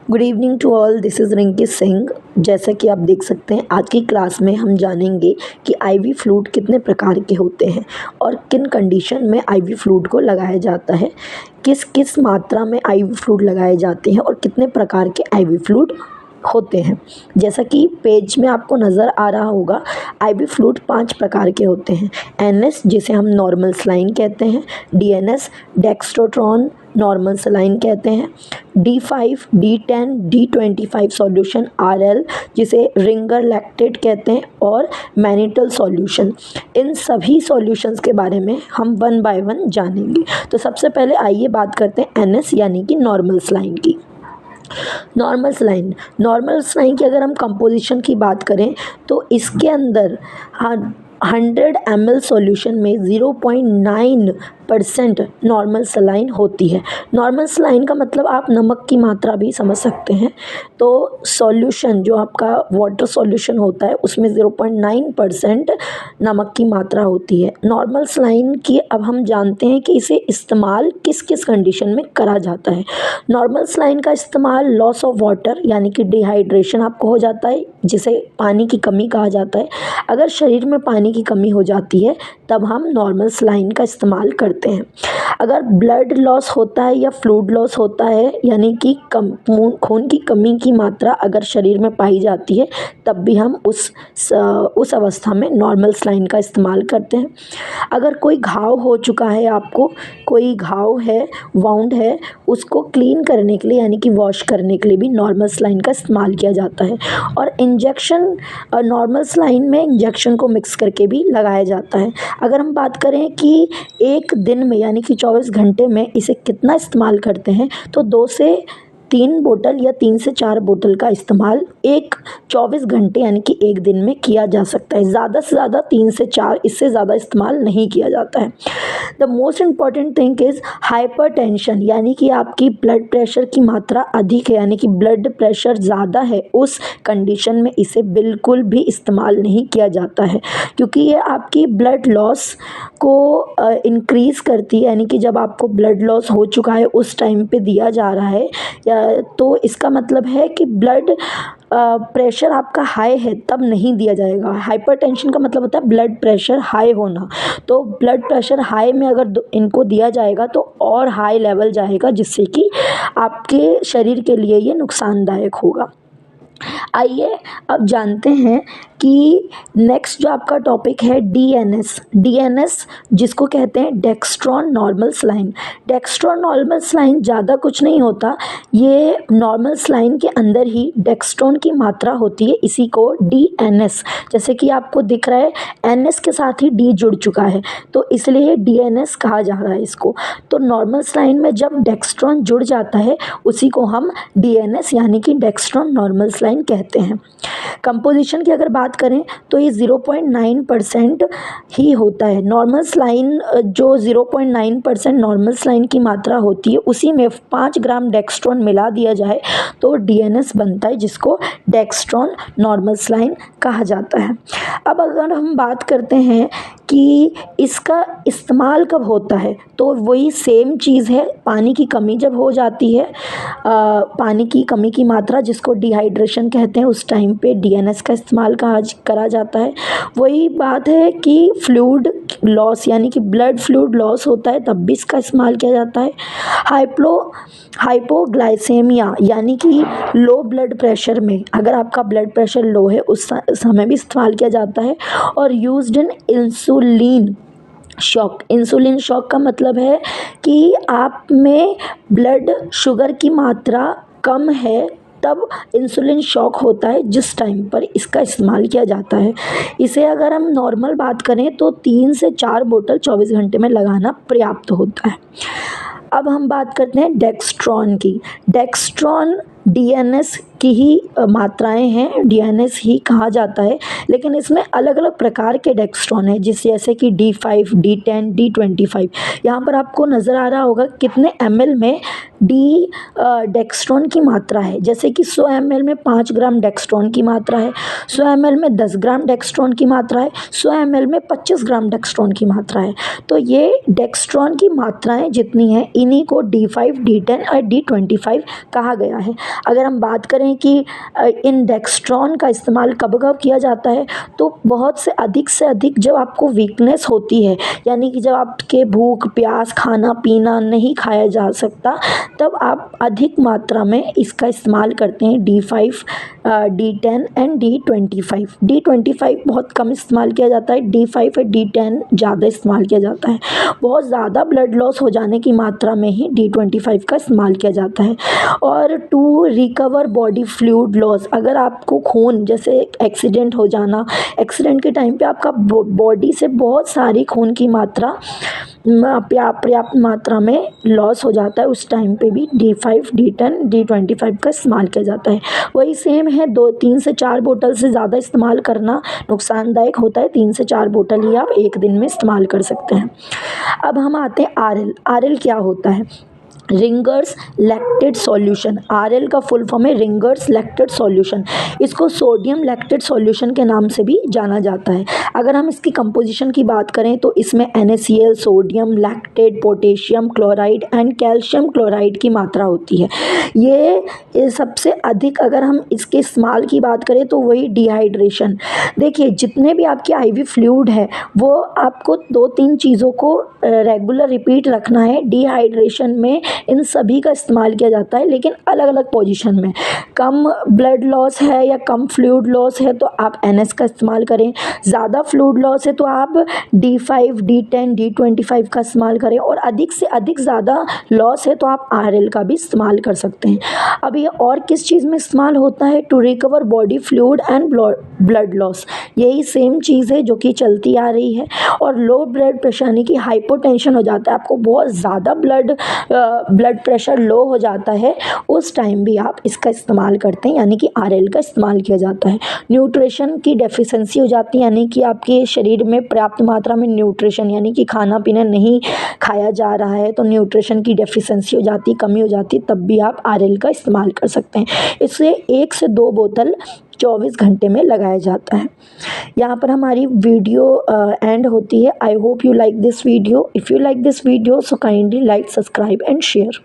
Good evening to all, this is Rinki Singh. जैसा कि आप देख सकते हैं, आज की क्लास में हम जानेंगे कि आईवी फ्लूइड कितने प्रकार के होते हैं और किन कंडीशन में आईवी फ्लूइड को लगाया जाता है, किस किस मात्रा में आईवी फ्लूइड लगाए जाते हैं और कितने प्रकार के आईवी फ्लूइड होते हैं। जैसा कि पेज में आपको नज़र आ रहा होगा, आईवी फ्लूइड 5 प्रकार के होते हैं। एनएस, जिसे हम नॉर्मल सलाइन कहते हैं, डीएनएस डेक्स्ट्रोट्रॉन नॉर्मल सलाइन कहते हैं, D5, D10, D25 solution RL, जिसे रिंगर लैक्टेट कहते हैं, और मैनिटल सॉल्यूशन। इन सभी सॉल्यूशंस के बारे में हम वन बाय वन जानेंगे। तो सबसे पहले आइए बात करते हैं एनएस यानी कि नॉर्मल सलाइन की। नॉर्मल सलाइन की अगर हम कंपोजिशन की बात करें तो इसके अंदर 100 ml सॉल्यूशन में 0.9% नॉर्मल सलाइन होती है। नॉर्मल सलाइन का मतलब आप नमक की मात्रा भी समझ सकते हैं। तो सॉल्यूशन जो आपका वाटर सॉल्यूशन होता है उसमें 0.9% नमक की मात्रा होती है। नॉर्मल सलाइन की अब हम जानते हैं कि इसे इस्तेमाल किस किस कंडीशन में करा जाता है। नॉर्मल सलाइन का इस्तेमाल लॉस ऑफ वाटर यानी कि डिहाइड्रेशन आपको हो जाता है, जिसे पानी की कमी कहा जाता है। अगर शरीर में पानी की कमी हो जाती है तब हम नॉर्मल सलाइन का इस्तेमाल करते हैं। अगर ब्लड लॉस होता है या फ्लूइड लॉस होता है यानी कि खून की कमी की मात्रा अगर शरीर में पाई जाती है तब भी हम उस अवस्था में नॉर्मल सलाइन का इस्तेमाल करते हैं। अगर कोई घाव हो चुका है, आपको कोई घाव है, वाउंड है, उसको क्लीन करने के लिए यानी कि वॉश करने के लिए भी नॉर्मल सलाइन का इस्तेमाल किया जाता है। और इंजेक्शन, नॉर्मल सलाइन में इंजेक्शन को मिक्स करके भी लगाया जाता है। अगर हम बात करें कि एक दिन में यानी कि 24 घंटे में इसे कितना इस्तेमाल करते हैं तो 2 से 3 बोतल या 3 से 4 बोतल का इस्तेमाल 24 घंटे यानी कि एक दिन में किया जा सकता है। ज़्यादा से ज़्यादा 3 से 4, इससे ज़्यादा इस्तेमाल नहीं किया जाता है। The most important thing is hypertension, यानी कि आपकी ब्लड प्रेशर की मात्रा अधिक है यानी कि ब्लड प्रेशर ज़्यादा है, उस कंडीशन में इसे बिल्कुल भी इस्तेमाल नहीं किया जाता है, क्योंकि ये आपकी ब्लड लॉस को इंक्रीज़ करती है। यानी कि जब आपको ब्लड लॉस हो चुका है उस टाइम पे दिया जा रहा है तो इसका मतलब है कि ब्लड प्रेशर आपका हाई है तब नहीं दिया जाएगा। हाइपरटेंशन का मतलब होता है ब्लड प्रेशर हाई होना। तो ब्लड प्रेशर हाई में अगर इनको दिया जाएगा तो और हाई लेवल जाएगा, जिससे कि आपके शरीर के लिए ये नुकसानदायक होगा। आइए अब जानते हैं कि नेक्स्ट जो आपका टॉपिक है डीएनएस, जिसको कहते हैं dextran normal saline. Dextran normal saline ज़्यादा कुछ नहीं होता, ये नॉर्मल सलाइन के अंदर ही डेक्स्ट्रॉन की मात्रा होती है, इसी को डीएनएस, जैसे कि आपको दिख रहा है एनएस के साथ ही डी जुड़ चुका है तो इसलिए डीएनएस कहा जा रहा है इसको। तो नॉर्मल सलाइन में जब डेक्स्ट्रॉन जुड़ जाता है उसी को हम डीएनएस यानी कि डेक्स्ट्रॉन नॉर्मल सलाइन कहते हैं। कंपोजिशन की अगर बात करें तो ये 0.9% ही होता है। नॉर्मल सलाइन जो 0.9% नॉर्मल सलाइन की मात्रा होती है उसी में 5 ग्राम डेक्स्ट्रॉन मिला दिया जाए तो डीएनएस बनता है, जिसको डेक्स्ट्रॉन नॉर्मल सलाइन कहा जाता है। अब अगर हम बात करते हैं कि इसका इस्तेमाल कब होता है तो वही सेम चीज़ है, पानी की कमी जब हो जाती है, पानी की कमी की मात्रा जिसको डिहाइड्रेशन कहते हैं, उस टाइम पे डीएनएस का इस्तेमाल करा जाता है। वही बात है कि फ्लूइड लॉस यानी कि ब्लड फ्लूइड लॉस होता है तब भी इसका इस्तेमाल किया जाता है। हाइपोग्लाइसेमिया यानी कि लो ब्लड प्रेशर में अगर आपका ब्लड प्रेशर लो है उस समय भी इस्तेमाल किया जाता है। और यूज्ड इन इंसुलिन शॉक का मतलब है कि आप में ब्लड शुगर की मात्रा कम है तब इंसुलिन शॉक होता है, जिस टाइम पर इसका इस्तेमाल किया जाता है। इसे अगर हम नॉर्मल बात करें तो 3 से 4 बोतल 24 घंटे में लगाना पर्याप्त होता है। अब हम बात करते हैं डेक्स्ट्रॉन की। डेक्स्ट्रॉन डीएनएस की ही मात्राएं हैं, डीएनएस ही कहा जाता है, लेकिन इसमें अलग अलग प्रकार के डेक्स्ट्रॉन है, जैसे कि D5, D10, D25। यहाँ पर आपको नज़र आ रहा होगा कितने ml में डेक्स्ट्रॉन की मात्रा है। जैसे कि 100 ml में 5 ग्राम डेक्स्ट्रॉन की मात्रा है, 100 ml में 10 ग्राम डेक्स्ट्रॉन की मात्रा है, 100 ml में 25 ग्राम डेक्स्ट्रॉन की मात्रा है। तो ये डेक्स्ट्रॉन की मात्राएं जितनी हैं इन्हीं को D5, D10 और D25 कहा गया है। अगर हम बात करें कि इन डेक्स्ट्रॉन का इस्तेमाल कब कब किया जाता है, तो बहुत से अधिक जब आपको वीकनेस होती है, यानी कि जब आपके भूख प्यास खाना पीना नहीं खाया जा सकता, तब आप अधिक मात्रा में इसका इस्तेमाल करते हैं D5, D10 and D25। D25 बहुत कम इस्तेमाल किया जाता है, D5 और D10 ज़्यादा इस्तेमाल किया जाता है। बहुत ज़्यादा ब्लड लॉस हो जाने की मात्रा में ही D25 का इस्तेमाल किया जाता है। और to recover body fluid loss, अगर आपको खून जैसे एक्सीडेंट हो जाना, एक्सीडेंट के टाइम पे आपका बॉडी से बहुत सारी खून की मात्रा पर्याप्त मात्रा में लॉस हो जाता है, उस टाइम पे भी D5, D10, D25 का इस्तेमाल किया जाता है। वही सेम है, 3 से 4 बोतल से ज़्यादा इस्तेमाल करना नुकसानदायक होता है। 3 से 4 बोतल ही आप एक दिन में इस्तेमाल कर सकते हैं। अब हम आते हैं RL क्या होता है? Ringers lactate solution. RL का फुल फॉर्म है रिंगर्स लैक्टेट सॉल्यूशन। इसको सोडियम लैक्टेट सॉल्यूशन के नाम से भी जाना जाता है। अगर हम इसकी कंपोजिशन की बात करें तो इसमें NaCl, sodium lactate, potassium chloride and calcium chloride की मात्रा होती है। ये सबसे अधिक अगर हम इसके इस्तेमाल की बात करें तो वही डिहाइड्रेशन। देखिए, जितने भी आपके IV फ्लूइड है वो आपको 2-3 चीज़ों को रेगुलर रिपीट रखना है। डिहाइड्रेशन में इन सभी का इस्तेमाल किया जाता है, लेकिन अलग अलग पोजीशन में। कम ब्लड लॉस है या कम फ्लूइड लॉस है तो आप NS का इस्तेमाल करें। ज़्यादा फ्लूइड लॉस है तो आप D5, D10, D25 का इस्तेमाल करें। और अधिक से अधिक ज़्यादा लॉस है तो आप RL का भी इस्तेमाल कर सकते हैं। अब ये और किस चीज़ में इस्तेमाल होता है? To recover body fluid and blood loss. यही सेम चीज़ है जो कि चलती आ रही है। और लो ब्लड प्रेशर यानी कि हाइपोटेंशन हो जाता है, आपको बहुत ज़्यादा ब्लड प्रेशर लो हो जाता है, उस टाइम भी आप इसका इस्तेमाल करते हैं, यानी कि RL का इस्तेमाल किया जाता है। न्यूट्रिशन की डेफिशिएंसी हो जाती है, यानी कि आपके शरीर में पर्याप्त मात्रा में न्यूट्रिशन यानी कि खाना पीना नहीं खाया जा रहा है, तो न्यूट्रिशन की डेफिशिएंसी हो जाती है, कमी हो जाती है, तब भी आप RL का इस्तेमाल कर सकते हैं। इससे 1 से 2 बोतल 24 घंटे में लगाया जाता है। यहाँ पर हमारी वीडियो एंड होती है। I hope you like this video. If you like this video so kindly like, subscribe and share.